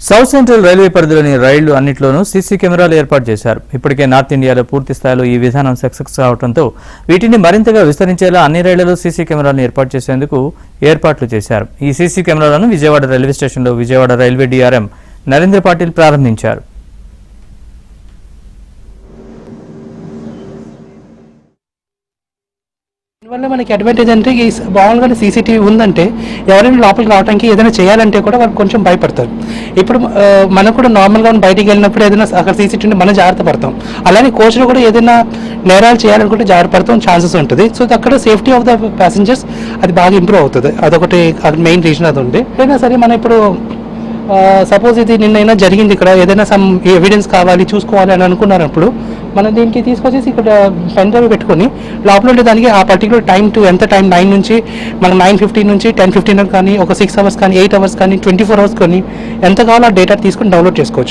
South central railway పరిధిలోని రైళ్లు అన్నింటిలోనూ సీసీ కెమెరాలు ఏర్పాటు చేశారు. ఇప్పటికే నార్త్ ఇండియాలో పూర్తి స్థాయిలో ఈ విధానం సక్సెస్ కావడంతో వీటిని మరింతగా విస్తరించేలా అన్ని రైళ్లలో సీసీ కెమెరాలను ఏర్పాటు చేసేందుకు ఏర్పాట్లు చేశారు. ఈ సీసీ కెమెరాలను విజయవాడ రైల్వే స్టేషన్లో విజయవాడ రైల్వే డీఆర్ఎం నరేంద్ర పాటిల్ ప్రారంభించారు. దీనివల్ల మనకి అడ్వాంటేజ్ అంటే ఈ మామూలుగా సీసీటీవీ ఉందంటే ఎవరైనా లోపలికి రావడానికి ఏదైనా చేయాలంటే కూడా వాళ్ళు కొంచెం భయపడతారు. ఇప్పుడు మనకు కూడా నార్మల్గా బయటికి వెళ్ళినప్పుడు ఏదైనా అక్కడ సీసీటీవీ మనం జాగ్రత్త పడతాం. అలానే కోచ్లో కూడా ఏదైనా నేరాలు చేయాలనుకుంటే జాగ్రత్త పడతాం ఛాన్సెస్ ఉంటుంది. సో అక్కడ సేఫ్టీ ఆఫ్ ద ప్యాసింజర్స్ అది బాగా ఇంప్రూవ్ అవుతుంది. అదొకటి మెయిన్ రీజన్ అది ఉంది. అయినా సరే మనం ఇప్పుడు సపోజ్ ఇది నిన్నైనా జరిగింది, ఇక్కడ ఏదైనా సమ్ ఎవిడెన్స్ కావాలి చూసుకోవాలి అని అనుకున్నప్పుడు మనం దీనికి తీసుకొచ్చేసి ఇక్కడ పెన్ డ్రైవ్ పెట్టుకొని లోపల ఉండే దానికి ఆ పర్టికులర్ టైం టు ఎంత టైం 9 నుంచి మనం 9:15 నుంచి 10:15 కానీ ఒక 6 అవర్స్ కానీ 8 అవర్స్ కానీ 24 అవర్స్ కానీ ఎంత కావాలో ఆ డేటా తీసుకొని డౌన్లోడ్ చేసుకోవచ్చు.